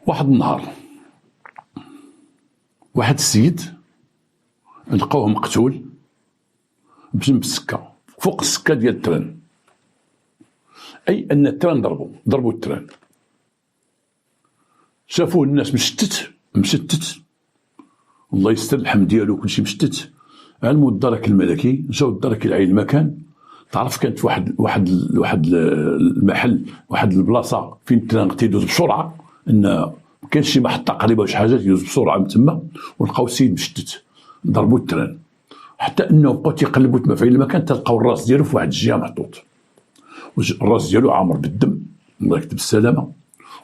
واحد النهار واحد السيد لقوه مقتول بجنب السكه، فوق السكه ديال التران، اي ان التران ضربوا التران. شافوه الناس مشتت، الله يستر اللحم ديالو كلشي مشتت. علموا الدرك الملكي، جاو الدرك العين المكان. تعرف كانت واحد المحل، واحد البلاصه فين التران تيدوز بسرعه، ان كاين شي محطه قريبه وشي حاجه تيدوز بسرعه من تما، ولقاو السيد مشتت، ضربوا التران حتى انه بقاو تيقلبوا تما في المكان، تلقاو الراس ديالو في واحد الجهه محطوط، الراس ديالو عامر بالدم، الله يكتب السلامه،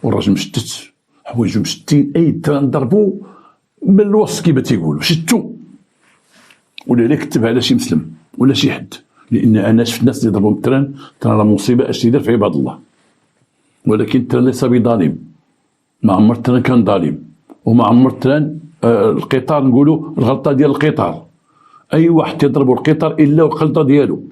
والراجل مشتت، حوايجو مشتين، اي التران ضربوا من الوسط كيما تيقولوا، شتو. ولا الا كتبها على شي مسلم ولا شي حد، لان انا شفت الناس اللي ضربوا التران راه مصيبه اش تيدير في عباد الله. ولكن التران ليس بظالم، ما عمر التران كان ظالم، وما عمر التران القطار نقولوا الغلطه ديال القطار، اي واحد تيضربوا القطار الا الغلطه ديالو.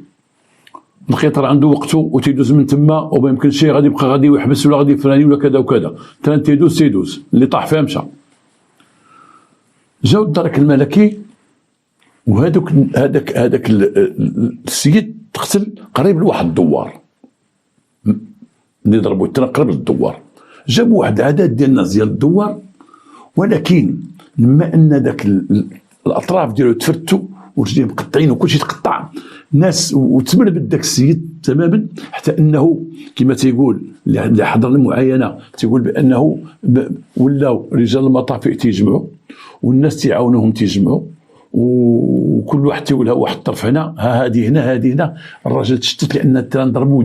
القطار عنده وقته وتيدوز من تما، وما يمكنش شي غادي يبقى غادي يحبس ولا غادي يفراني ولا كذا وكذا، التران تيدوز اللي طاح فيها مشى. جاو الدرك الملكي، هذاك السيد تقتل قريب لواحد الدوار، اللي ضربوا التران قريب للدوار. جابوا واحد العدد ديال الناس ديال الدوار، ولكن لما ان ذاك الاطراف ديالو تفتوا ورجليه مقطعين وكلشي تقطع ناس، وتمربد داك السيد تماما، حتى انه كما تيقول اللي حضر المعاينه تيقول بانه ولاو رجال المطافئ تيجمعوا، والناس تيعاونوهم تيجمعوا، وكل واحد تيقول ها واحد الطرف هنا، ها هذه هنا. الراجل تشتت لان التران ضربوه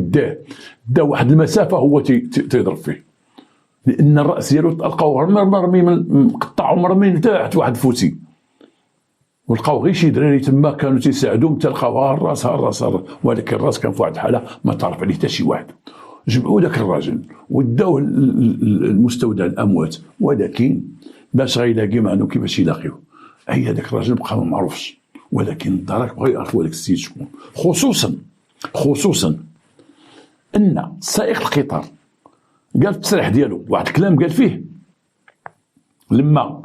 دا واحد المسافه هو تيضرب فيه، لان الراس ديالو لقاوه مرمي مقطع ومرمي لتحت واحد فوتي، ولقاو غير شي دراري تما كانوا تيساعدوهم، تلقاو الراس، ولكن الراس كان في واحد الحاله ما تعرف عليه حتى شي واحد. جمعوا ذاك الراجل وداوه المستودع الاموات، ولكن باش غيلاقي معنا كيفاش يلاقيوه، اي هذاك الراجل بقى ما معروفش. ولكن الدرك بغاو يعرفوا هذاك السيد شكون، خصوصا ان سائق القطار قال في التصريح ديالو واحد الكلام قال فيه لما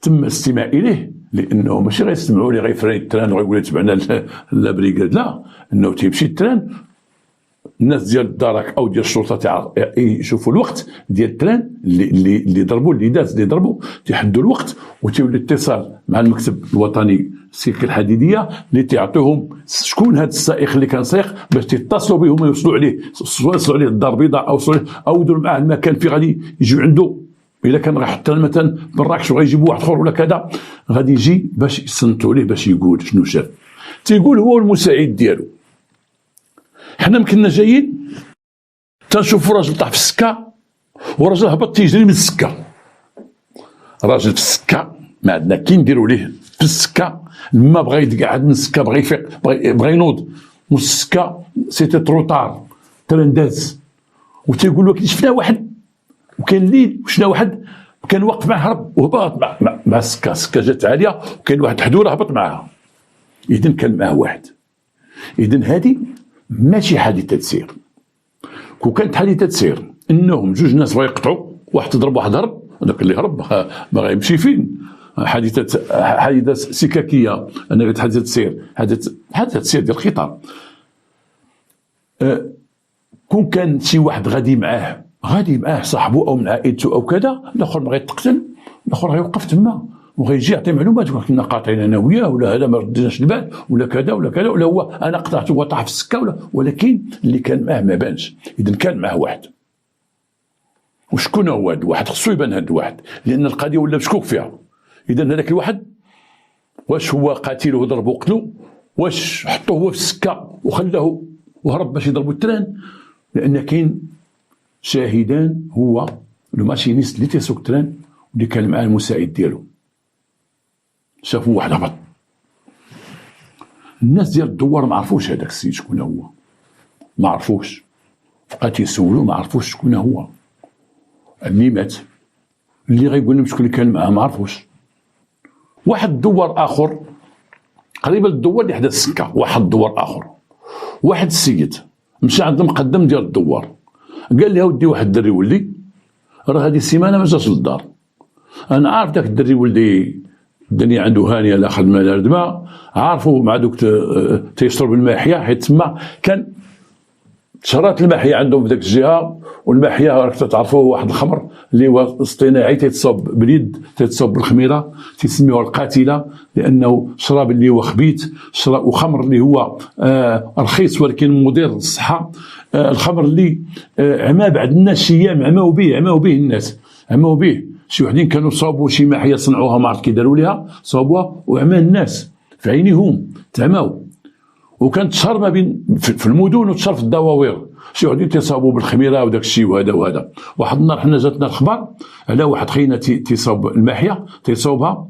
تم الاستماع اليه، لانه ماشي غيستمعوا ليه غيفراني التران وغيقول تبعنا لا بريغاد، لا، انه تيمشي التران، الناس ديال الدرك او ديال الشرطه يشوفوا الوقت ديال التران اللي ضربوا، اللي ضربوا تيحدوا الوقت، وتيولي الاتصال مع المكتب الوطني السكك الحديديه اللي تيعطيهم شكون هذا السائق اللي كان سايق، باش تتصلوا به هما يوصلوا عليه، سواء يوصلوا عليه الدار البيضاء او يديروا معاه المكان في غادي يجيو عنده. الا كان راح حتى مثلا مراكش وغيجيبوا واحد اخر ولا كذا، غادي يجي باش يصنتوا ليه باش يقول شنو شاف. تيقول هو المساعد ديالو، حنا مكنا جايين تنشوفوا راجل طاح في السكه، وراجل هبط تيجري من السكه، راجل في السكه ما عندنا كي نديروا ليه في السكه، لما بغى يتقعد من السكه، بغى يفيق، بغى ينوض من السكه، سيتي تروطار تران داز. وتيقول لك شفنا واحد وكان الليل، وشنا واحد كان واقف معاه هرب وهبط مع السكه جات عاليه، وكان واحد حدوره هبط معاها، اذا كان معاه واحد. اذا هذه ماشي حادثه سير. كون كانت حادثه سير انهم جوج ناس بغاو يقطعوا، واحد تضرب واحد هرب، هذاك اللي هرب ما غيمشي فين. حادثه سكاكيه، انا قلت حادثه سير، حادثه سير ديال القطار. كون كان شي واحد غادي معاه صاحبه او من عائلته او كذا، الاخر ما غيتقتل، الاخر غيوقف تما وغيجي يعطي معلومات، يقول كنا قاطعين انا وياه، ولا هذا ما ردناش البال، ولا كذا ولا كذا، ولا هو انا قطعته وهو طاح في السكه، ولكن اللي كان معاه ما بانش. اذا كان معاه واحد، وشكون هو هذا الواحد؟ خصو يبان هذا الواحد، لان القضيه ولا مشكوك فيها. اذا هذاك الواحد واش هو قاتل وضربه وقتلو، واش حطوه هو في السكه وخلاه وهرب باش يضربوا التران؟ لان كاين شاهدان، هو الماشينيست اللي تيسوق التران واللي كان معاه المساعد ديالو، شافوا واحد هبط. الناس ديال الدوار ما عرفوش هذاك السيد شكون هو، ما عرفوش، بقى تيسولو ما عرفوش شكون هو. اللي مات اللي غيقول لهم شكون اللي كان معاه ما عرفوش. واحد الدوار اخر قريب للدوار اللي حدا السكه، واحد الدوار اخر، واحد السيد مشى عند المقدم ديال الدوار، قال لي اودي واحد الدري ولي راه هذه السيمانه ما جاش للدار. انا عارف داك الدري ولدي الدنيا عنده هانيه لا خدمه لا ردمه، عارفوا مع دوك تيشرب الماحيه، حيت تما كان شرات الماحيه عندهم في ذاك الجهه. والماحيه راك تعرفوا واحد الخمر اللي هو اصطناعي تيتصاب باليد، تيتصاب بالخميره، تيسميوها القاتله، لانه شراب اللي هو خبيث، شراب وخمر اللي هو رخيص ولكن مضر للصحه. الخمر اللي عمى بعض الناس شيام عماو به الناس، عماو به. شي وحدين كانوا صابوا شي ماحيه صنعوها ما عرفت كي داروا ليها، صابوها وعمى الناس في عينيهم تعماو. وكانت تشهر ما بين في المدن وتشهر في الدواوير. شي وحدين تيصابوا بالخميره وداك الشيء وهذا. واحد النهار حنا جاتنا الخبر على واحد خينا تيصاب الماحيه، تيصاوبها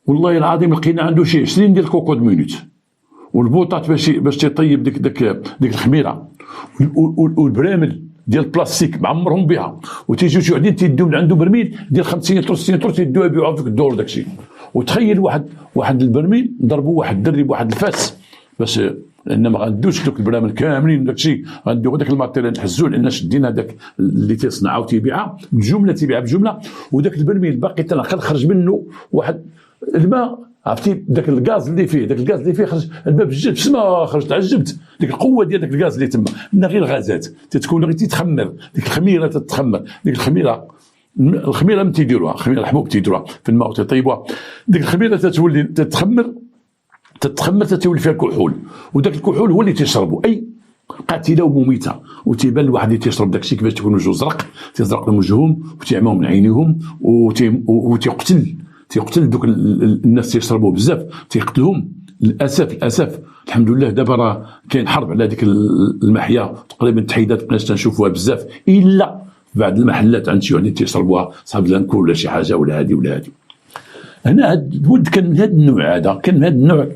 والله العظيم لقينا عنده شي 20 ديال الكوكود مينوت والبوطات باش تيطيب ديك الخميره، والبرامل ديال البلاستيك معمرهم بها. وتيجيو شي وحدين تيديو من عنده برميل ديال 50 لتر 60 لتر تيديوها يبيعوها في الدور داك الشيء. وتخيل واحد البرميل ضربوا واحد الدري بواحد الفاس باش، لان ما غندوش دوك البرامل كاملين داك الشيء، غنديو داك الماتيريال نحزوه، لان شدينا داك اللي تيصنعها وتيبيعها بجمله، تيبيعها بجمله. وداك البرميل باقي خرج منه واحد الماء، عرفتي داك الغاز اللي فيه، خرج الماء بجد بسما خرج. تعجبت ديك القوه ديال داك الغاز اللي تما، من غير الغازات تتكون غير تتخمر، ديك الخميره تتخمر، ديك الخميره من تيديروها، الخميره الحبوب تيديروها في الماء وتطيبوها، ديك الخميره تتولي تتخمر تتولي فيها الكحول، وداك الكحول هو اللي تيشربوا، اي قاتله ومميته. وتيبان الواحد اللي تيشرب داك الشيء كيفاش تيكون وجهه زرق، تيزرق لهم وجههم وتيعماو من عينيهم، تيقتل دوك الناس تيشربوا بزاف، تيقتلهم للاسف. الحمد لله دابا راه كاين حرب على ديك المحيا، تقريبا تحيدات مابقيناش تنشوفوها بزاف، الا في بعض المحلات عند شي وحدين تيشربوها صحاب لانكو ولا شي حاجه ولا هادي. هنا هاد الولد كان من هاد النوع هذا، كان من هاد النوع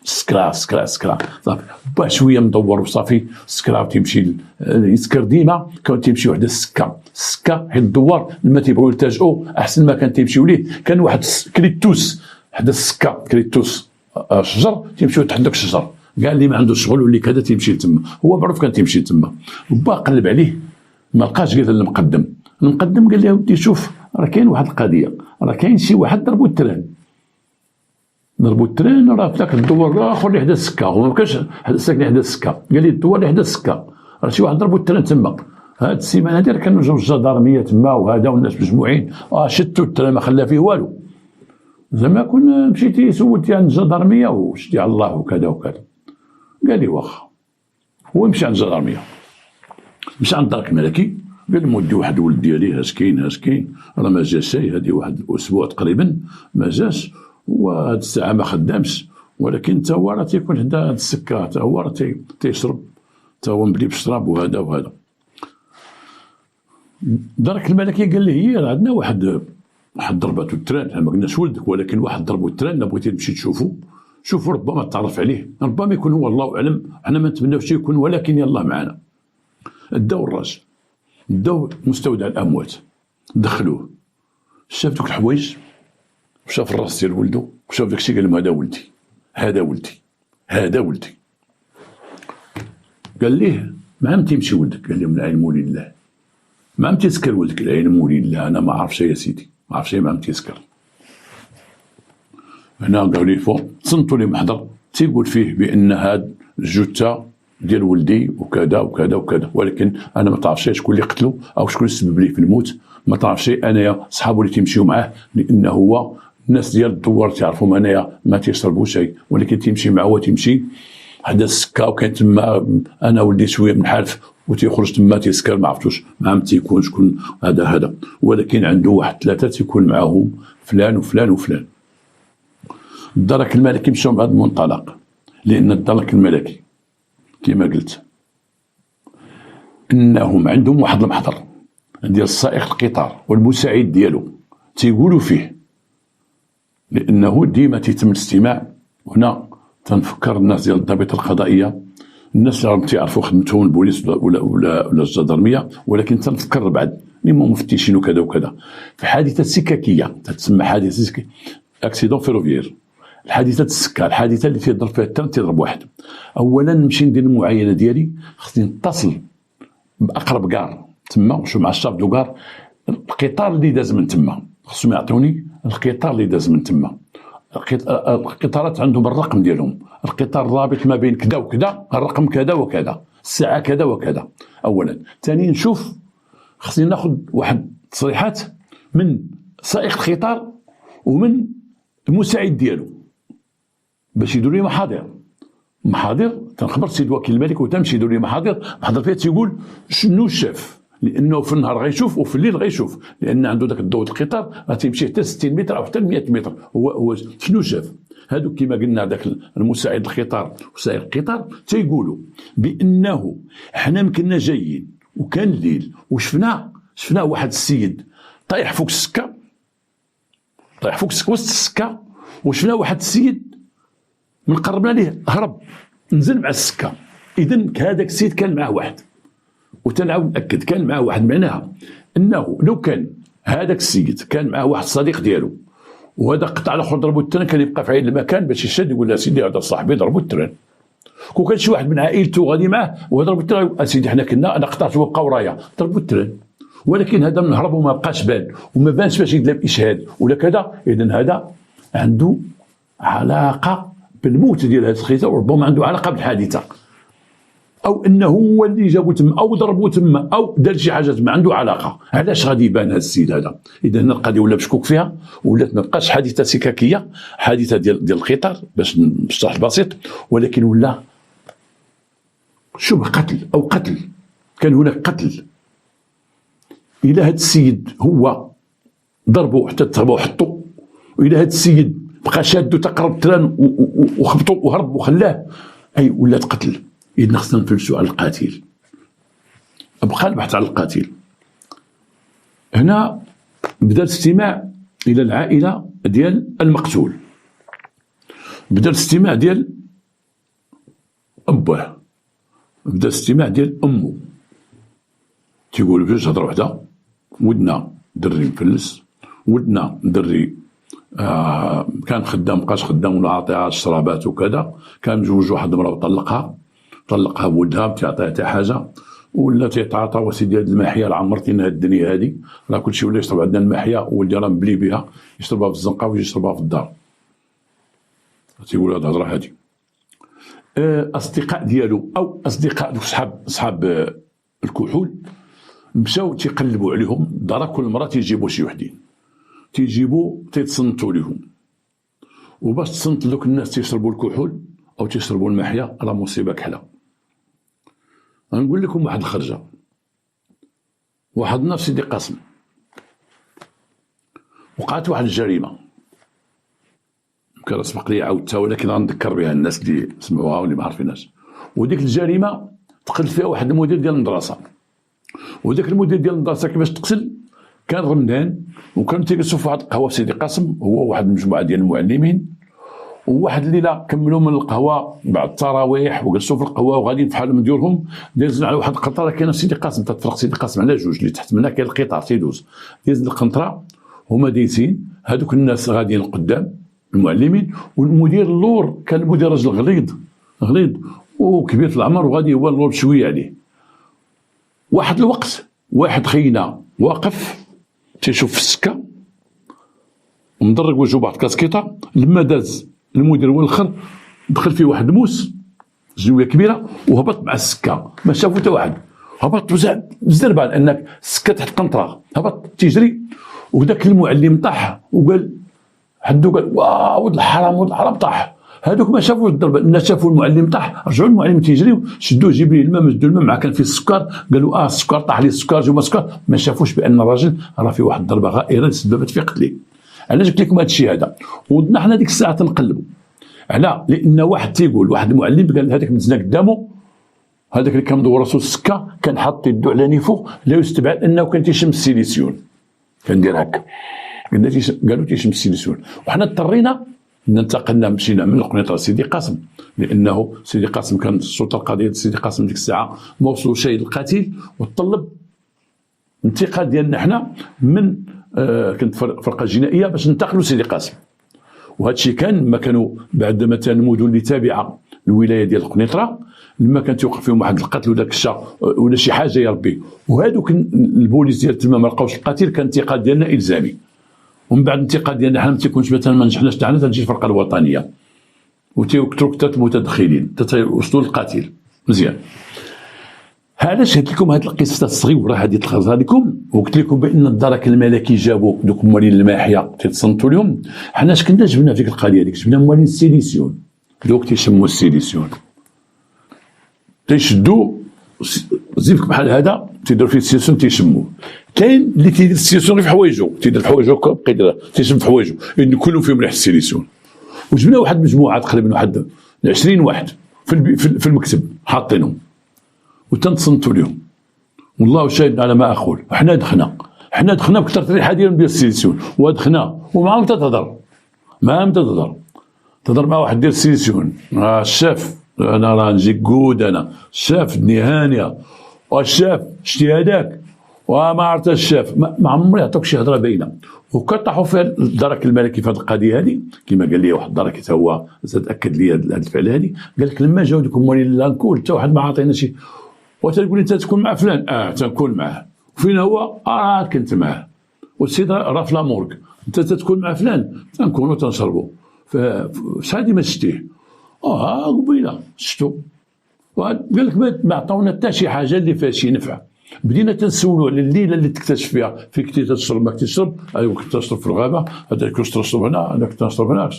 سكرا صافي با شويه مدور وصافي سكرا، تيمشي يسكر ديما. كان تيمشي وحده السكه حيت الدوار لما تيبغيو يلتجؤوا احسن ما كان تيمشيو ليه كان واحد كريتوس حدا السكه، كريتوس شجر، تيمشيو تحت داك الشجر، كاع اللي ما عنده شغل واللي كذا تيمشي تما. هو معروف كان تيمشي تما، وبا قلب عليه ما لقاش غير المقدم قال له ودي شوف راه كاين واحد القضيه، راه كاين شي واحد ضربوا التران راه في ذاك الدوار الاخر اللي حدا السكه، هو ما كانش ساكن حدا السكه، قال لي الدوار اللي حدا السكه راه شي واحد ضربوا التران تما. هاد السيمانه هادي كانوا جاو الجدارميه تما وهذا والناس مجموعين، شتوا التران ما خلا فيه والو. زعما كون مشيتي سولتي عند الجدارميه وشتي على الله وكذا قال لي واخا. هو مشى عند الجدارميه، مشى عند الدرك الملكي، قال مودي واحد ولد ديالي هاش كاين راه ما جاش هادي واحد الاسبوع تقريبا ما جاش، وهاد الساعه ما خدامش، ولكن تا هو راه تيكون حدا هاد السكه، تا هو راه تيشرب، تا هو مبلي بالشراب وهذا. درك الملكي قال لي هي عندنا واحد ضربته التران، حنا ما قلناش ولدك، ولكن واحد ضربو التران، لا بغيتي تمشي شوفوا ربما تعرف عليه، ربما يكون هو، الله اعلم، حنا ما نتمناوش يكون، ولكن يلاه معنا. داو الراجل، داو مستودع الاموات، دخلوه، شاف دوك الحوايج وشاف الراس ديال ولدو وشاف داكشي، قال لهم هذا ولدي. قال ليه ما عم تيمشي ولدك؟ قال لهم العلم لله. ما عم تيسكر ولدك؟ العلم لله، انا ما عرفش يا سيدي، ما عرفش ما عم تيسكر. هنا قالوا لي فوق تصنتوا لي محضر تيقول فيه بان هاد الجثه ديال ولدي وكذا، ولكن انا ما تعرفش شكون اللي قتلو او شكون اللي سبب ليه في الموت، ما تعرفش انايا صحابو اللي تيمشيو معاه، لانه هو الناس ديال الدوار تعرفهم انايا ما تيشربوا شيء، ولكن تيمشي معاه، وتيمشي حدا السكه، وكان تما انا ولدي شويه من حالف وتيخرج تما تيسكر، ما عرفتوش ما عم تيكون شكون هذا، ولكن عنده واحد 3 تيكون معاهم فلان وفلان. الدرك الملكي مشاو بهذا المنطلق، لان الدرك الملكي كما قلت انهم عندهم واحد المحضر ديال سائق القطار والمساعد ديالو تيقولوا فيه، لانه ديما تيتم الاستماع. هنا تنفكر الناس ديال الضابطه القضائيه، الناس اللي تيعرفوا خدمتهم البوليس ولا الجدرميه، ولكن تنفكر بعد اللي هما مفتشين وكذا في حادثه سككيه تتسمى حادثه سككيه، اكسيدون فيروفيير، الحادثه السكه، الحادثه اللي تيضرب فيها التران تيضرب واحد. اولا نمشي ندير المعاينه ديالي، خصني نتصل باقرب كار تما ونشوف مع الشاف دو كار القطار اللي داز من تما، خصهم يعطوني القطار اللي داز من تما. القطارات عندهم الرقم ديالهم، القطار رابط ما بين كذا وكذا، الرقم كذا وكذا، الساعه كذا وكذا. اولا. ثانيا نشوف، خصني ناخذ واحد تصريحات من سائق القطار ومن المساعد ديالو باش يديروا لي محاضر تنخبر السيد وكيل الملك وتمشي يديروا لي محاضر فيها تيقول شنو شاف، لانه في النهار غيشوف وفي الليل غيشوف، لان عنده داك الضوء القطار غتمشي حتى 60 متر او حتى 100 متر. هو شنو شاف؟ هادوك كما قلنا داك المساعد القطار وسائق القطار تيقولوا بانه حنا كنا جايين وكان الليل وشفنا واحد السيد طايح فوق السكه وسط السكه، وشفنا واحد السيد من قربنا ليه هرب نزل مع السكه. اذا هذاك السيد كان معاه واحد، وتنعاود ناكد كان معاه واحد، معناها انه لو كان هذاك السيد كان معاه واحد صديق ديالو وهذا قطع الاخر ضربو التران، كان يبقى في عين المكان باش يشد يقول له سيدي هذا صاحبي ضربو التران. كون كان شي واحد من عائلته غادي معاه وضربو التران، اسيدي حنا كنا انا قطعت وبقى ورايا ضربو التران. ولكن هذا من هرب وما بقاش بان وما بانش باش يدلب اشهاد ولا كذا. اذا هذا عنده علاقه بالموت ديال هذا الخيزه، وربما عنده علاقه بالحادثه، او انه هو اللي جابو تما او ضربو تما او دار شي حاجه تما، عنده علاقه. علاش غادي يبان هذا السيد هذا؟ اذا هنا القضيه ولا مشكوك فيها، ولات ما بقاش حادثه سكاكيه، حادثه ديال القطار باش بالشرح البسيط، ولكن ولا شبه قتل او قتل. كان هناك قتل. الى هذا السيد هو ضربو حتى ضربو وحطو، والى هذا السيد بقى شادو تقرب التران وخبطو وهرب وخلاه، اي ولات قتل. إذا خصنا نفلسوا على القاتل، بقى البحث على القاتل. هنا بدا الاستماع إلى العائلة ديال المقتول، بدا الاستماع ديال أباه، بدا الاستماع ديال أمه. تيقولوا بجوج هضرة وحدة، ودنا دري مفلس، ودنا دري كان خدام مبقاش خدام ولا عاطيها الشرابات وكذا، كان مزوج واحد المرأة وطلقها بولدها ما تيعطيها حتى حاجه، ولا تيتعاطى وسيدي هاد الماحيه العمرتينا هاد الدنيا هادي، راه كلشي ولا يشرب عندنا الماحيه، وولدي راه مبلي بها يشربها في الزنقه ويجي يشربها في الدار. تيقول هاد الهضره هادي. اصدقاء ديالو او اصدقاء صحاب الكحول مشاو تيقلبوا عليهم الدار، كل مره تيجيبوا شي وحدين، تيتصنتوا ليهم. وباش تصنت دوك الناس تيشربوا الكحول او تيشربوا الماحيه راه مصيبه كحله. غنقول لكم واحد الخرجه. واحد النهار في سيدي قاسم وقعت واحد الجريمه، يمكن سبق لي عاودتها ولكن غنذكر بها الناس اللي سمعوها واللي ما عارفينهاش. وديك الجريمه تقتل فيها واحد المدير ديال المدرسه، وداك المدير ديال المدرسه كيفاش تقتل؟ كان رمضان وكانوا تيجلسوا في واحد القهوه في سيدي قاسم، هو واحد المجموعه ديال المعلمين. وواحد الليله كملوا من القهوه بعد التراويح وجلسوا في القهوه وغاديين في حالهم ديالهم، دازوا على واحد القنطره كاينه في سيدي قاسم، تتفرق سيدي قاسم على جوج، اللي تحت منها كاين القطار تيدوز، داز القنطره هما دايزين هذوك الناس غاديين قدام المعلمين، والمدير اللور كان المدير راجل غليظ وكبير في العمر وغادي هو اللور بشويه عليه. واحد الوقت واحد خينا واقف تيشوف في السكه ومدرق وجهه بعض كاسكيطه، لما داز المدير والاخر دخل فيه واحد الموس زاويه كبيره وهبط مع السكه، ما شافو حتى واحد، هبط بزربه لانك السكه تحت قنطره، هبط تيجري وداك المعلم طاح وقال حدو قال واو ولد الحرام طاح. هذوك ما شافوش الضربه، الناس شافوا المعلم طاح، رجعوا المعلم تيجريو شدوه جيب ليه الماء، مدوا الماء مع كان فيه السكر، قالوا السكر طاح ليه السكر، جاو السكر، ما شافوش بان الراجل راه فيه واحد الضربه غائره تسببت في قتله. علاش قلت لكم هذا الشيء هذا؟ ودنا حنا ديك الساعه تنقلبوا على، لان واحد تيقول واحد المعلم قال هذاك مزنا قدامه، هذاك اللي كان مدور راسو السكه كان حاط يدو على نيفو، لا يستبعد انه كان تيشم السيليسيون، كان داير هكا، قالوا تيشم السيليسيون. وحنا اضطرينا ننتقلنا مشينا من القنيطره لسيدي قاسم، لانه سيدي قاسم كان السلطه القضائيه سيدي قاسم ديك الساعه ما وصلوا شيء للقتيل، وتطلب انتقال ديالنا حنا من كانت فرقه جنائيه باش ننتقلوا لسيدي قاسم. وهذا الشيء كان ما كانوا بعد مثلا المدن اللي تابعه الولايه ديال القنيطره لما كان توقع فيهم واحد القتل ولا كشا ولا شي حاجه يا ربي، وهذوك البوليس ديال تما ما لقاوش القتيل، كان الانتقاد ديالنا الزامي. ومن بعد الانتقاد ديالنا حنا ما تيكونش مثلا ما نجحناش حنا تجي الفرقه الوطنيه وتيوكلوا حتى المتدخلين توصلوا للقتيل. مزيان. علاش هدت لكم هذه القصه الصغيره هذه تلخصها لكم وقلت لكم بان الدرك الملكي جابوا دوك موالين الماحيه تيتصنتوا لهم. حنا اش كنا جبنا في ديك القضيه هذيك؟ جبنا موالين السيليسيون، دوك تيسموا السيليسيون، تيشدوا زيفك بحال هذا تيديروا فيه السيليسيون تيشموه. كاين اللي تيدير السيليسيون غير في حوايجو، تيدير في حوايجو بقى يديرها تيشم في حوايجو، ان كلهم فيهم ريحه السيليسيون. وجبنا واحد المجموعه تقريبا واحد 20 واحد في المكتب حاطينهم وتنتصنتوا لهم، والله شاهد على ما اقول. حنا دخلنا بكثره الريحه ديالهم ديال السيليسيون، ودخلنا ومعاهم تهضر معاهم تهضر مع واحد ديال السيليسيون. الشاف انا راه نجي كود، انا الشاف هانيه، والشاف شتي هذاك وما عرفت الشاف، ما عمري يعطوك شي هضره باينه. وكطاحوا فيها الدرك الملكي في هذه القضيه هذه، كما قال لي واحد الدرك حتى هو تاكد لي هذا الفعل هذه، قال لك لما جاو دوك موالين لانكول حتى واحد ما عطينا شي. وتقول لي انت تكون مع فلان؟ تنكون معاه. وفين هو؟ كنت معاه. والسيد راه في لامورك. انت تكون مع فلان؟ تنكونوا تنشربوا. فشحال ديما شتيه؟ قبيله شتو. قال لك ما عطاونا حتى شي حاجه اللي فيها شي نفع. بدينا تنسولوا على الليله اللي تكتشف فيها فين كنتي تشرب ما كنتي تشرب. ايوا كنت تشرب في الغابه، هذا كنت تشرب هنا، انا كنت نشرب هنا.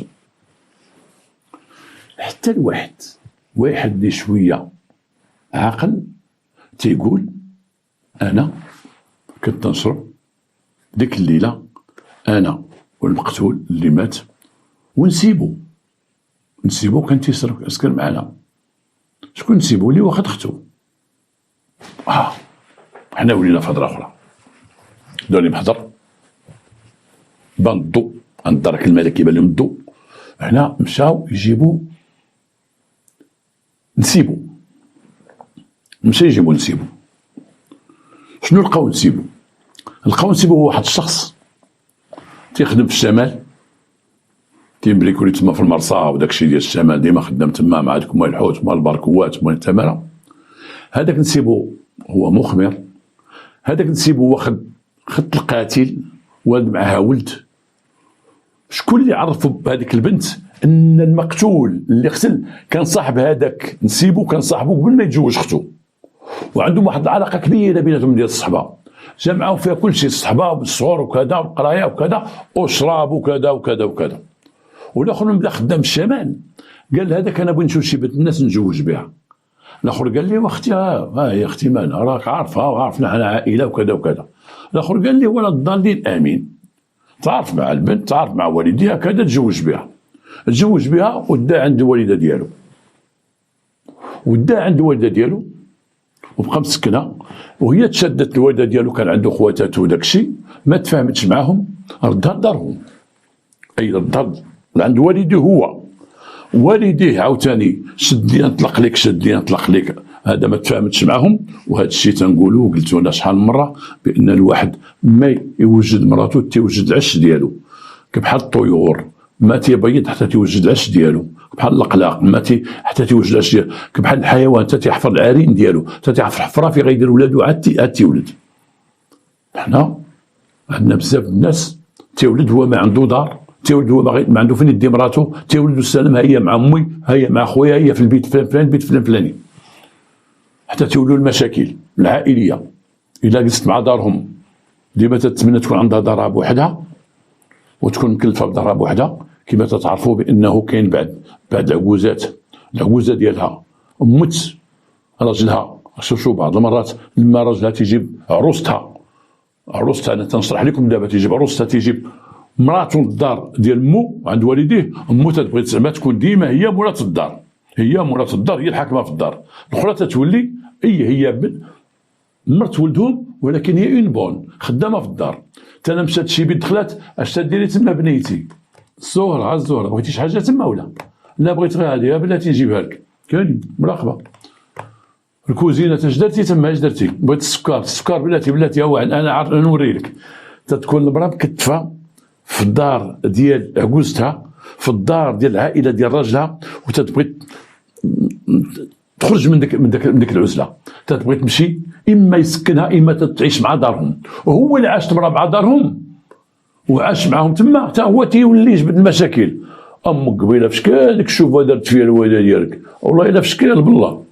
حتى الواحد اللي شويه عاقل تيقول انا كنت نشرب ديك الليله انا والمقتول اللي مات، ونسيبو كان تيسرق اسكر معنا. شكون نسيبو؟ اللي واخد اختو. حنا ولينا في هضره اخرى. دوني محضر بان الضو عند الدرك الملكي، بان لهم الضو. هنا مشاو يجيبوا نسيبو، مشى يجيبوا نسيبو. شنو لقاو نسيبو؟ هو واحد الشخص تيخدم في الشمال، تيمبريكولي تما في المرصا وداكشي ديال الشمال، ديما خدام تما مع دوك موال الحوت موال البركوات موال التماره. هذاك نسيبو هو مخمر، هذاك نسيبو واخد خط القاتل، والد معها ولد. شكون اللي عرفوا بهذيك البنت ان المقتول اللي قتل كان صاحب هذاك نسيبو، كان صاحبه قبل ما يتزوج اختو، وعندهم واحد العلاقه كبيره بيناتهم ديال الصحبه، جمعوا فيها كل شيء، الصحبه والصغور وكذا والقرايه وكذا والشراب وكذا وكذا وكذا. والاخر بدا خدام الشمال، قال هذاك انا بغيت نشوف شي بنت الناس نتزوج بها. الاخر قال لي واختي هي اختي مالها، راك عارفها وعرفنا انا عائله وكذا وكذا. الاخر قال لي ولد الضالين امين، تعرف مع البنت، تعرف مع والديها كذا، تزوج بها ودا عند الوالده ديالو، وبقى مسكنه، وهي تشدت الوالده ديالو، كان عنده خواتات وداكشي، ما تفاهمتش معاهم، ردها لدارهم. اي ردها عند والديه عاوتاني، شد لي نطلق لك، هذا ما تفاهمتش معاهم. وهذا الشيء تنقولوه، قلتو انا شحال من مره، بان الواحد ما يوجد مراته تيوجد العش ديالو، كبحال الطيور ما تيبيض حتى تيوجد العش ديالو، بحال الاقلاق ما حتى تيوجد العش ديالو، كبحال الحيوان حتى تيحفر العرين ديالو، حتى تيحفر الحفره في غيدير ولادو عاد تيولد. حنا عندنا بزاف الناس تيولد هو ما عنده دار، تيولد هو ما عنده فين يدي مراته، تيولد السلام هي مع امي، هي مع خويا، هي في البيت فلان بيت فلاني، حتى تولوا المشاكل العائليه. الا جلست مع دارهم ديما تتمنى تكون عندها دارها بوحدها وتكون مكلفه بدارها بوحدها. كما تتعرفوا بانه كاين بعد العجوزه ديالها مت راجلها. شوفوا بعض المرات لما راجلها تيجيب عروستها انا تنشرح لكم دابا، تيجيب عروستها، تيجيب مراته للدار ديال مو عند والديه، مو تتبغي زعما تكون ديما هي مرات الدار، هي الحاكمه في الدار. الاخرى تتولي هي مرت ولدهم، ولكن هي اون بون خدامه في الدار. انا مشات شي بنت دخلات، اش تديري تما بنيتي؟ الزهره بغيتي شي حاجه تما ولا لا؟ بغيت غير هذه بلاتي نجيبها لك، كاين مراقبه. الكوزينه اش درتي تما؟ اش درتي؟ بغيت السكر بلاتي هو انا عارف نوري لك. تتكون المراه مكتفه في الدار ديال عجوزتها، في الدار ديال العائله ديال راجلها، وتتبغي تخرج من ديك العزله. تبغي تمشي اما يسكنها اما تعيش مع دارهم، وهو اللي عاش تمرة مع دارهم وعاش معاهم تما حتى هو تيولي يجبد المشاكل. امك قبيله فشكال ديك الشوفه دارت فيها الوالده ديالك، والله الا فشكال بالله.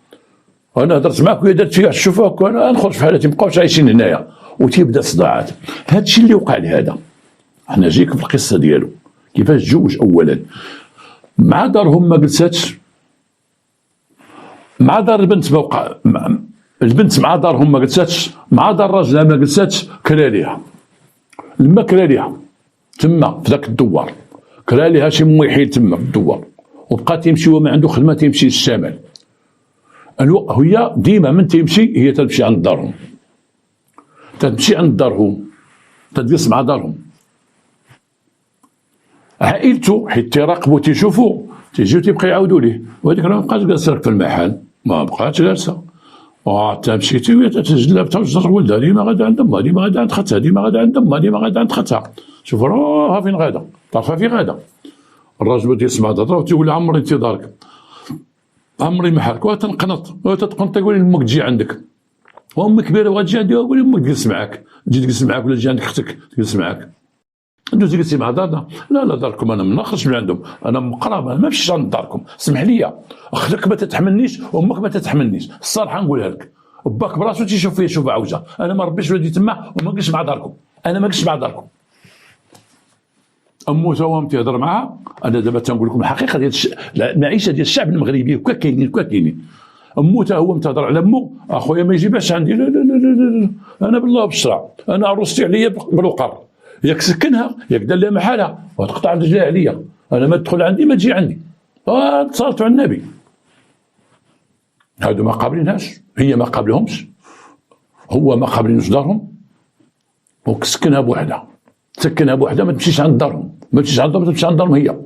انا هضرت معاك وهي دارت فيها الشوفه وانا نخرج في حالتي، مابقاوش عايشين هنايا وتيبدا صداعات. هذا الشيء اللي وقع لهذا. حنا جيك في القصه ديالو كيفاش تزوج اولا مع دارهم ما جلساتش، مع دار البنت ما وقع، البنت مع دارهم ما جلساتش، مع دار راجلها ما جلساتش، كرا ليها. لما كرا ليها تما في ذاك الدوار، كرا ليها شي مويحيل تما في الدوار، وبقى تيمشي وما عنده خدمه تيمشي للشمال. هي ديما من تيمشي هي تمشي عند دارهم، تمشي عند دارهم، تجلس مع دارهم. عائلته حيت تيراقبوا تيشوفوا تيجيو تيبقى يعاودوا ليه، وهذيك راه مابقاش جالسه في المحل، ما بقاتش جالسه. حتى مشيتي وهي تتجلى تجر ولدها، ديما غادا عند امها، ديما غادا عند ختها، ديما غادا عند امها، ديما غادا عند ختها. شوف راها فين غادا، تعرفها فين غادا. الراجل تيسمع تهضر وتيقول عمري انتظارك، عمري محلك، وتنقنط وتتقنط تقول امك تجي عندك، وامك كبيره وغتجي عندي، وقول امك تجلس معاك، تجي تجلس معاك ولا تجي عندك اختك تجلس معاك. ندوز جلسي مع دارنا، لا داركم انا ما نخرج من عندهم، انا مقرب، انا ما نمشيش عند داركم، اسمح لي، اختك ما تتحملنيش وامك ما تتحملنيش، الصراحه نقولها لك. باك براسو تيشوف فيا شوفه عوجه، انا ما ربيش ولدي تما وما نجلس مع داركم، انا ما نجلس مع داركم. امو توا تيهضر معاها. انا دابا تنقول لكم الحقيقه ديال المعيشه ديال الشعب المغربي هكا كاينين. امو تا هو تهضر على امو، اخويا ما يجيبهاش عندي، لا لا لا لا لا، انا بالله بالشرع، انا عروستي عليا بالوقر، ياك سكنها ياك دار لها محلها وتقطع رجليها عليا، انا ما تدخل عندي ما تجي عندي. اتصلت على النبي، هادو ما قابلينهاش، هي ما قابلهمش، هو ما قابلينوش دارهم، وسكنها بوحدها، سكنها بوحدها، ما تمشيش عند دارهم، ما تمشيش عندهم، تمشي عند دارهم هي.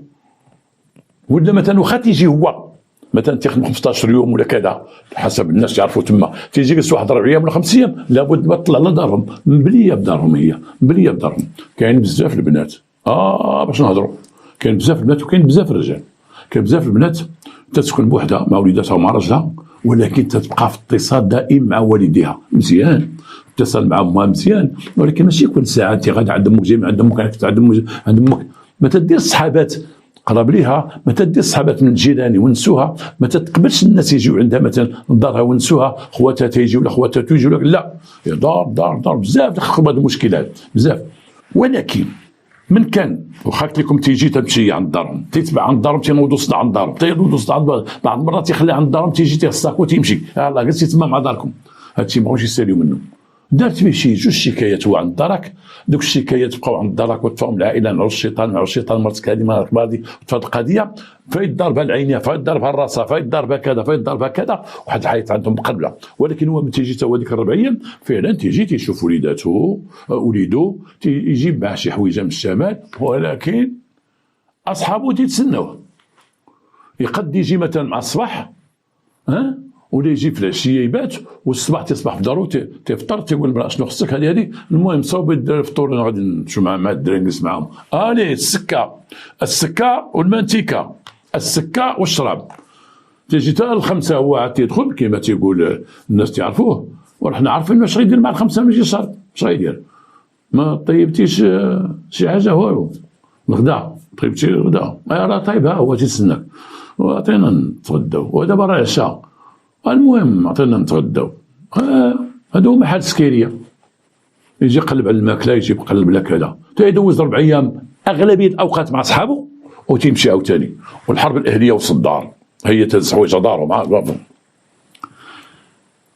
ولا مثلا واخا تيجي هو مثلا تيخدم 15 يوم ولا كذا حسب الناس يعرفوا تما، تيجي يجلس واحد 4 ايام ولا 5 ايام، لابد ما تطلع لدارهم، مبليه بدارهم، هي مبليه بدارهم. كاين بزاف البنات باش نهضروا، كاين بزاف البنات وكاين بزاف الرجال. كاين بزاف البنات تسكن بوحدها مع وليداتها ومع راجلها، ولكن تتبقى في اتصال دائم مع والديها، مزيان اتصل مع امها مزيان، ولكن ماشي كل ساعه انت غادا عند امك، جاي من عند امك، عند امك. ما تدير الصحابات قرب ليها، ما تدير الصحابات من الجيران ونسوها، ما تتقبلش الناس يجيو عندها مثلا لدارها ونسوها، خواتها تيجيو ولا خواتها يجيو لك، لا، دار بزاف تخرب هذه المشكلات بزاف. ولكن من كان واخا قلت لكم تيجي تمشي عند دارهم، تيتبع عند دارهم، تينوضوا صداع عند دارهم، تينوضوا صداع عند دارهم، بعض المرات تيخلي عند دارهم، تيجي تيغساك وتيمشي، يلاه جلسي تما مع داركم. هادشي مابغاوش يساليو منه. دارت به شي 2 شكايات هو عند دارك، دوك الشكايات بقاو عند دارك وتفاهم العائله، نعوز الشيطان مرتك هذه ما هذه، وتفاد القضيه، فايت ضربها العينيه، فايت ضربها راسها، فايت ضربها كذا، فايت ضربها كذا، واحد الحيط عندهم مقلبله. ولكن هو من تيجي تا هو ديك 4 ايام فعلا تيجي تيشوف وليداتو وليدو، يجيب معاه شي حويجه من الشمال، ولكن اصحابو تيتسناوه. يقد يجي مثلا مع الصباح ولا يجي في العشيه يبات، والصباح تصبح في دارو تفطر، تيقول المراه شنو خصك هذه، المهم صوب الفطور، انا غادي نمشيو مع الدراري نجلس معاهم. السكه والمانتيكا، السكه والشراب. تيجي حتى الخمسه هو عاد تيدخل كما تيقول الناس تعرفوه، وحنا عارفين واش غيدير مع الخمسه ماشي شرط، واش غيدير؟ ما طيبتيش شي حاجه والو، الغدا طيبتي الغدا راه طيبها، هو تيتسناك، وعطينا نتغداو، ودابا راه العشاء، المهم عطينا نتغداو. هادو هما حال السكيريه، يجي يقلب على الماكله، يجي يقلب على كذا، تيدوز 4 ايام اغلبيه الاوقات مع صحابه وتيمشي عاوتاني. والحرب الاهليه والصدار هي تهز حوايج دارهم.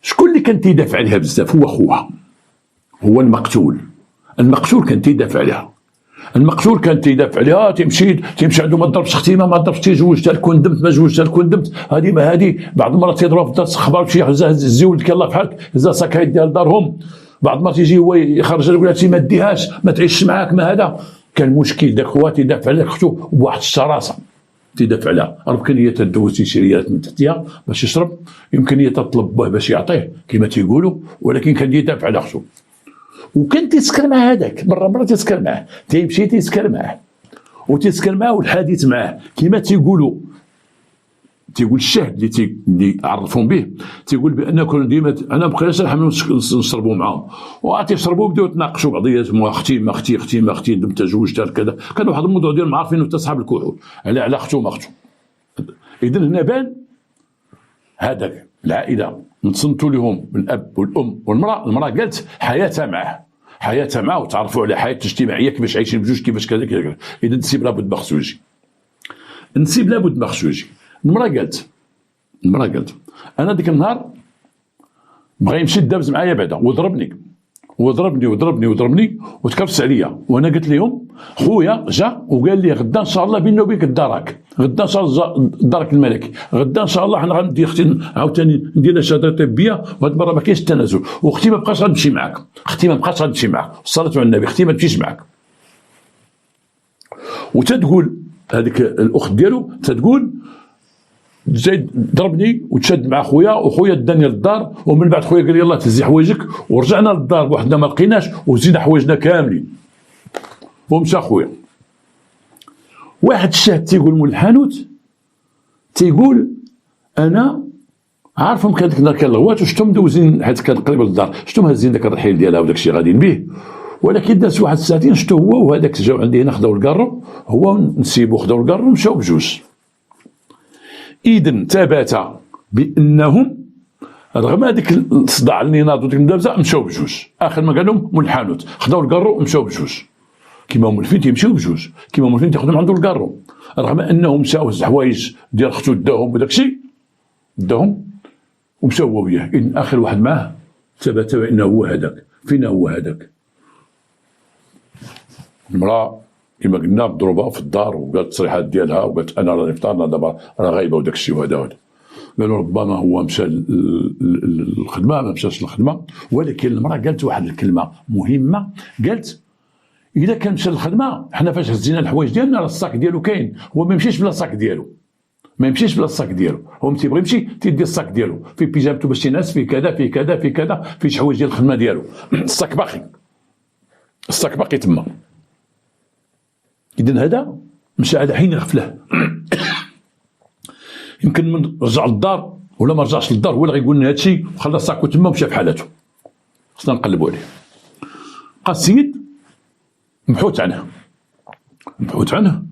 شكون اللي كان تيدافع عليها بزاف؟ هو خوها، هو المقتول كان تيدافع عليها، المقتول كان تيدافع عليها، تيمشي عنده ما ضربش اختي، ما ضربش، تيزوجتها لكون ندمت، ما زوجتها لكون ندمت، هذه ما هذه. بعض المرات تيضرب في الدرس خبر شي زي ولدك الله بحالك، هزا ساكا يديها لدارهم. بعض المرات يجي هو يخرج يقول لها ما ديهاش، ما تعيش معاك، ما هذا. كان مشكل داك خوات تيدافع على اختو بواحد الشراسه، تيدافع عليها. يمكن هي تدوز شي شريات من تحتها باش يشرب، يمكن هي تطلب به باش يعطيه كما تيقولوا، ولكن كان يدافع على اختو. وكان تيسكر مع هذاك، مرة تيسكر معاه، تيمشي تيسكر معاه والحديث معاه كما تيقولوا تيقول الشاهد اللي عرفهم به، تيقول بان كانوا ديما انا بقيت نحملوا نشربوا معاهم، وتيشربوا بداو يتناقشوا بعضياتهم، اختي ما اختي اختي ما اختي انت تزوجت كذا، كان واحد الموضوع ديال ما عارفين حتى صحاب الكحول على اختو ما اختو. اذا هنا بان هذاك العائله نتصنتوا لهم الاب والام والمراه قالت حياتها معه، حياتها معه، وتعرفوا على حياه اجتماعيه كيفاش عايشين بجوج كيفاش كذا كذا. اذا النسيب لابد ما خصو يجي، النسيب لابد ما خصو يجي. المراه قالت انا ديك النهار بغى يمشي يدابز معايا بعدا وضربني وتكرفس عليا، وانا قلت لهم خويا جا وقال لي غدا ان شاء الله بيني وبينك الدرك، غدا ان شاء الله الدرك الملكي، غدا ان شاء الله حنا غندي اختي عاوتاني ندير لها شهاده طبيه، وهاد المره ما كاينش التنازل، واختي ما بقاش غتمشي معاك، الصلاه على النبي، اختي ما تمشيش معاك. وتتقول هذيك الاخت ديالو تتقول جاي ضربني وتشد مع خويا، وخويا داني للدار، ومن بعد خويا قال لي يلاه تهزي حوايجك، ورجعنا للدار بوحدنا ما لقيناش، وزينا حوايجنا كاملين ومشى خويا. واحد الشاهد تيقول مول الحانوت تيقول انا عارفهم كان ديك النهار كان الغوات وشتهم دوزين، حيت كان قريب للدار، شتهم هازين داك الرحيل ديالها وداك الشيء غاديين به، ولكن داز واحد الساعتين شتو هو وهذاك جاو عندي هنا خداو الكارو، هو نسيبو خداو الكارو ومشاو بجوج. إذن ثبت بأنهم رغم هذيك الصداع النيناض وديك المدابزة مشاو بجوج، آخر ما قال لهم مول الحانوت خداو الكارو ومشاو بجوج، كيما مولفين تيمشيو بجوج، كيما مولفين تيخدم عنده الكارو، رغم أنهم مشاو هز حوايج ديال ختو داهم وداك الشيء داهم ومشاو هو وياه. إذن آخر واحد معاه ثبت بأنه هو هذاك. فينا هو هذاك؟ المرأة كما قلنا مضروبه في الدار، وقالت التصريحات ديالها وقالت انا راني فطارنا دابا راه غايبه وداك الشيء وهذا قالوا ربما هو مشى للخدمه، ما مشاش للخدمه. ولكن المراه قالت واحد الكلمه مهمه، قالت اذا كان مشى للخدمه حنا فاش هزينا الحوايج ديالنا راه الصاك ديالو كاين، هو ما يمشيش بلا الصاك ديالو، هو تيبغي يمشي تيدي الصاك ديالو في بيجامته باش ينعس، فيه كذا فيه كذا فيه كذا، فيه شي حوايج ديال الخدمه ديالو، الصاك باقي تما. إذن هذا مشى على حين غفله. يمكن من رجع للدار ولا ما رجعش للدار هو اللي غيقول لنا هادشي، وخلى صاكو تما ومشى في حالته. خصنا نقلبوا عليه. بقى السيد مبحوث عنه،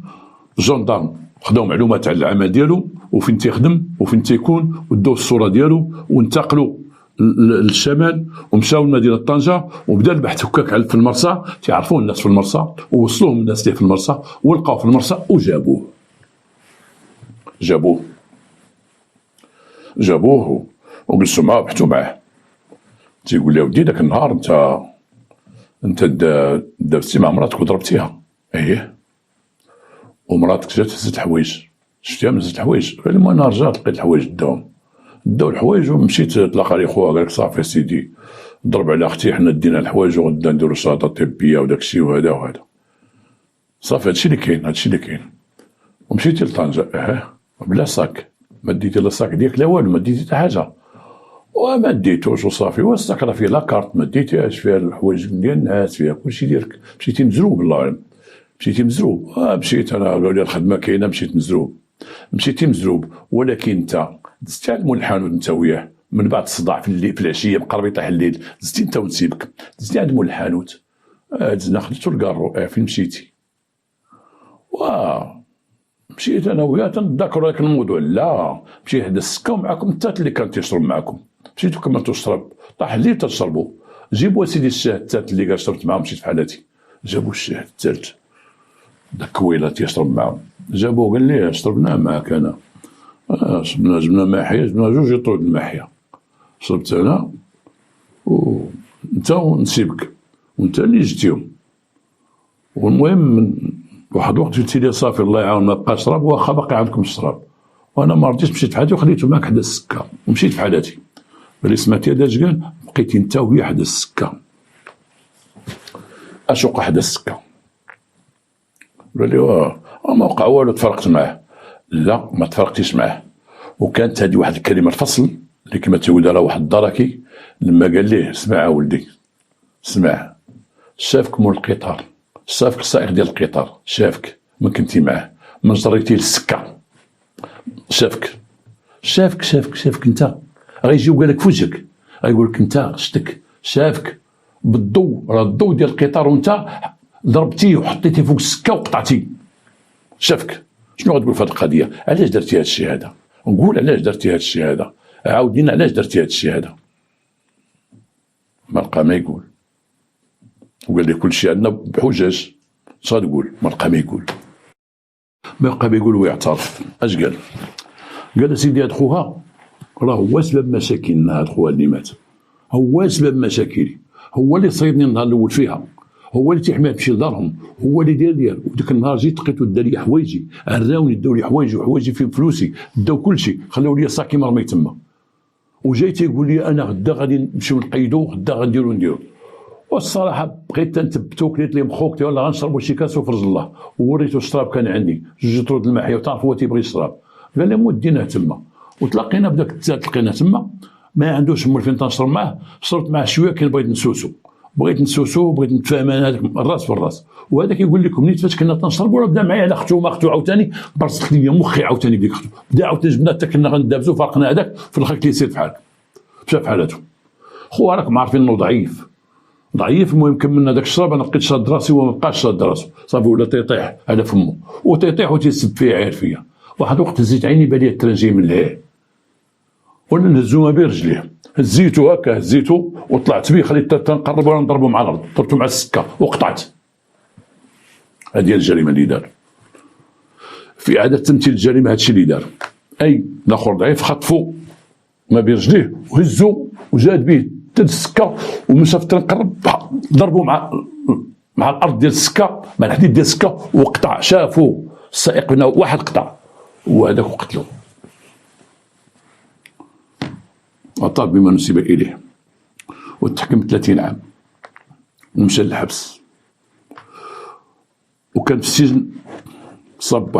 الجندارم خداو معلومات على العمل ديالو وفين تيخدم وفين تيكون، وداو الصوره ديالو وانتقلوا للشمال ومشاو لمدينه طنجه، وبدا البحث هكاك في المرسى، تعرفون الناس في المرسى ووصلوهم الناس اللي في المرسى ولقاو في المرسى وجابوه وجلسوا معاه وبحثوا معاه. تيقول له ودي داك النهار انت دابزتي مع مراتك وضربتيها؟ ايه. ومراتك جات هزت الحوايج، شفتيها من هزت الحوايج؟ قال لي انا رجعت لقيت الحوايج داو الحوايج ومشيت تلاقى لي خويا قال لك صافي سيدي ضرب على اختي، حنا دينا الحوايج وغدا نديرو شهاده طبيه وداك الشيء وهذا صافي. هادشي اللي كاين. ومشيتي لطنجه بلا صاك، ما ديتي لا صاك ديالك لا والو، ما ديتي حتى حاجه، وما ديتوش وصافي. والصاك راه فيه لاكارت ما ديتيهاش، فيها الحوايج ديال الناس، فيها كلشي ديالك. مشيتي مزروب، الله اعلم مشيتي مزروب. مشيت انا قالوا لي الخدمه كاينه، مشيت مزروب. ولكن انت دزتي على مول الحانوت انت وياه من بعد الصداع في الليل، في العشيه مقرب يطيح الليل، دزتي انت ونسيبك، دزتي عند مول الحانوت، دزنا خديتو الكارو. فين مشيتي؟ مشيت انا وياه تنذكروا هذاك الموضوع. لا، مشيت حدا السكه ومعاكم التات اللي كان تيشرب معاكم، مشيتو كما تشرب طاح الليل تشربوا. جيبوا سيدي الشاهد التات اللي قال شربت معاهم، مشيت في حالتي. جابوا الشاهد الثالث داك كويله تيشرب معاهم، جابوه قال لي شربنا معاك انا. جبنا ماحيه، جبنا جوج يطرود الماحيه، شربت انا وانت ونسيبك وانت اللي جيتيهم. والمهم من واحد الوقت قلت لي صافي الله يعاون ما بقى شراب، واخا باقي عندكم الشراب. وانا ما رضيتش، مشيت في حالتي وخليته معاك حدا السكه ومشيت في حالتي. قال لي سمعتي هذا اش قال؟ بقيتي انت وهي حدا السكه. اش وقع حدا السكه؟ قال لي ما وقع والو، تفرقت معاه. لا، ما تفرقتيش معاه. وكانت هذه واحد الكلمه الفصل اللي كما تقول راه واحد الدركي لما قال ليه اسمع ولدي، اسمع، شافك مول القطار، شافك السائق ديال القطار، شافك ما كنتي معاه، ما جريتي للسكه، شافك شافك انت، غيجي وقال لك في وجهك، غيقول لك انت شتك، شافك بالضوء، راه الضوء ديال القطار وانت ضربتيه وحطيتيه فوق السكه وقطعتيه، شافك. شنو غتقول في هذه القضيه؟ علاش درتي هذا الشيء هذا؟ نقول علاش درتي هذا الشيء هذا، عاود لينا علاش درتي هذا الشيء هذا. ما لقى ما يقول، وقال لي كل شيء عندنا بحجج. اش غتقول؟ ما لقى ما يقول، ما لقى ما يقول ويعترف. اش قال؟ قال سيدي هاد خوها راه هو سبب مشاكلنا، هاد خوها اللي مات هو سبب مشاكلي، هو اللي صيدني النهار الاول فيها، هو اللي تيحميها تمشي لدارهم، هو اللي ديال وديك النهار جيت لقيتو دا لي حوايجي، عراوني داو لي حوايجي وحوايجي فيهم فلوسي، داو كلشي، خلاو لي صاكي مرمي تما، وجاي تيقول لي انا غدا غادي نمشيو نقيدو، غدا غنديرو. والصراحه بغيت تنثبتو، قلت لهم خوك يلاه غنشربوا شي كاس وفرج الله، ووريتو الشراب كان عندي 2 طرود الماء وتعرف هو تيبغي الشراب، قال لي وديناه تما، وتلاقينا بداك التزاد تلقينا تما، ما عندوش مول فين تنشرب معاه، شربت معاه شويه كي بغيت نسوسو، بغيت نتفاهم انا هذاك الراس في الراس، وهذا كيقول لكم نيت فاش كنا تنشربوا راه بدا معايا على اختو عاوتاني برسخ ليا مخي عاوتاني بديك اختو، بدا عاوتاني جبنا حتى كنا غندابزو فرقنا هذاك في الاخر كيسير في حالك، مشى في حالته. خويا راكم عارفين انه ضعيف، المهم كملنا داك الشراب، انا بقيت شاد راسي وما بقاش شاد راسو، صافي ولا تيطيح على فمه وتيطيح وتيسب فيا عير فيا. واحد الوقت هزيت عيني بالي الترنجي من العين، ولا نهزو ما برجليه، هزيتو وطلعت بيه، خليت تنقرب ولا نضربو مع الارض، ضربتو مع السكه وقطعت. هذه هي الجريمه اللي دار في اعاده تمثيل الجريمه، هادشي اللي دار. اي الاخر ضعيف خطفو ما برجليه وهزو وجاد به حتى السكه ومشى في تنقرب، ضربو مع الارض ديال السكه، مع الحديد ديال السكه وقطع. شافو السائق بنا واحد قطع وهذاك قتلو، وطالب بما نسب اليه، وتحكم 30 عام ومشى للحبس، وكان في السجن صاب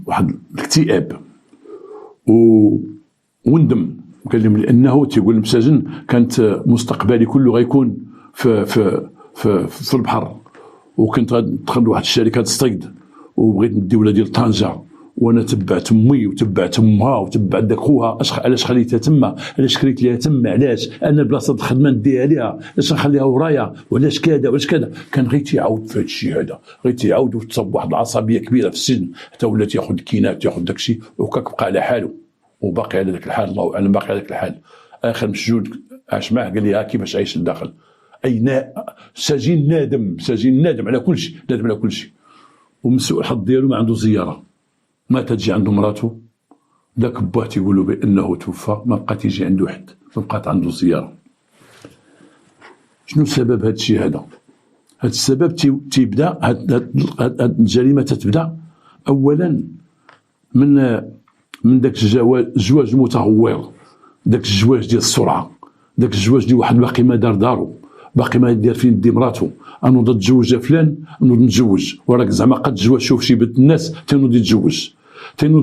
واحد الاكتئاب وندم، وقال لهم لانه تيقول المساجن كانت مستقبلي كله غيكون في البحر، وكنت غندخل لواحد الشركه الصيد، وبغيت ندي ولادي لطنجه، وانا تبعت امي وتبعت امها وتبعت داك خوها، علاش خليتها تما، علاش كريت ليها تما، علاش انا بلاصه الخدمه نديها ليها، علاش نخليها ورايا، وعلاش كذا وعلاش كذا. كان غير تيعاود في هذا الشيء هذا، غير تيعاود، وتصب واحد العصبيه كبيره في السجن، حتى ولا تياخذ الكينات، تياخذ داك الشيء، وكاك بقى على حاله، وباقي على ذاك الحال، الله اعلم باقي على ذاك الحال. اخر مسجون عاش معاه قال لي ها كيفاش عايش لداخل، سجين نادم على كل شيء، نادم على كل شيء. ومن سوء الحظ ديالو ما عنده زياره، ما تجي عنده مراته، داك باه تيقولوا بانه توفى، ما بقى تيجي عنده حد، ما بقات عنده زياره. شنو سبب هذا الشيء هذا؟ هذا السبب تيبدا، هاد الجريمه تتبدا اولا من داك الزواج المتهور، داك الزواج ديال السرعه، داك الزواج اللي واحد باقي ما دار دارو، باقي ما دار فين دي مراته، انا نوض نتزوج فلان، نوض نتزوج، وراك زعما قد تزوج، شوف شي بنت الناس تنوض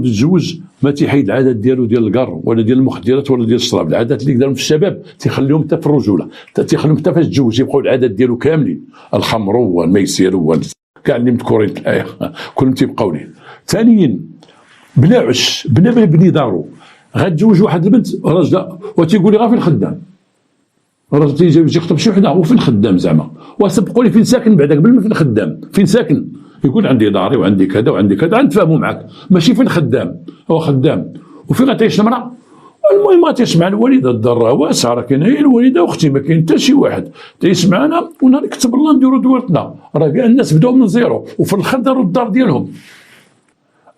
يتزوج، ما تيحيد العادات ديالو ديال الكار ولا ديال المخدرات ولا ديال الشراب، العادات اللي دارهم في الشباب تيخليهم حتى في الرجوله، تيخليهم حتى فاش تزوج يبقاو العادات ديالو كاملين، الخمر والميسر كاع اللي مذكورين في الايه كلهم تيبقاو ليه. ثانيا بلا عش، بلا ما يبني دارو، غتزوج واحد البنت راجله وتيقول لي غير فين خدام، الراجل تيجي يخطب شي وحده وفين خدام زعما، وسبقوا لي فين ساكن بعدا قبل ما فين خدام، فين ساكن، يقول عندي داري وعندي كذا وعندي كذا، غنتفاهموا معاك، ماشي فين خدام، هو خدام وفين غتعيش المراه. المهم غتعيش مع الوالده، الدار راه واسعه، راه كاينه هي الوالده واختي، ما كاين حتى شي واحد تعيش معنا، ونهار كتب الله نديروا دولتنا، راه كاع الناس بداو من زيرو، وفي الاخر داروا الدار ديالهم.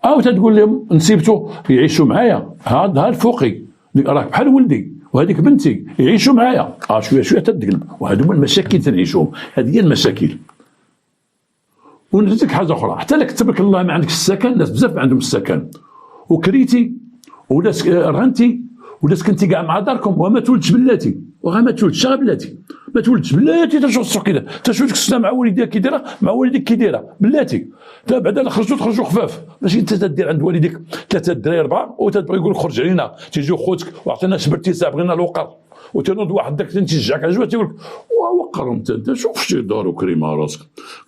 او تتقول لهم نسيبتو يعيشوا معايا، هذا الفوقي راك بحال ولدي وهذيك بنتي يعيشوا معايا، شويه تتقلب، وهذو هما المشاكل تنعيشوهم، هذه هي المشاكل. ونزيدك حاجه اخرى، حتى لك كتب لك الله ما عندكش السكن، الناس بزاف ما عندهم السكن، وكريتي ولا رهنتي ولا سكنتي كاع مع داركم، وما تولدش بلاتي، وغا ما تولدش غير بلاتي، ما تولدش بلاتي تشوف السوق كذا، تشوف السنه مع والديك كي دايره، مع والديك كي دايره بلاتي، تا بعدا تخرجوا خفاف، ماشي انت تدير عند والديك 3 دراري 4 وتبغي يقول لك خرج علينا، تيجيو خوتك واعطينا سبرتي ساعه بغينا الوقر، وتنوض واحد داك تنشجعك على جوج تيقول لك فكرهم انت شوف شتي دار وكريمه راسك،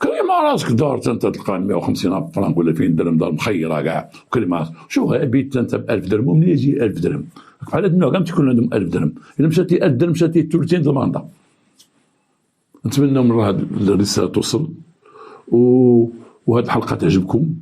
كريمه راسك دار انت تلقى 150 فرنك ولا 2000 درهم، دار مخيره كاع كريمه. شوف بيت انت ب 1000 درهم ومنين يجي 1000 درهم؟ بحال هاد النوع كاع تكون عندهم 1000 درهم، الا مشاتي 1000 درهم مشاتي ثلثين د الماندا. نتمنى من هاد الرساله توصل وهاد الحلقه تعجبكم.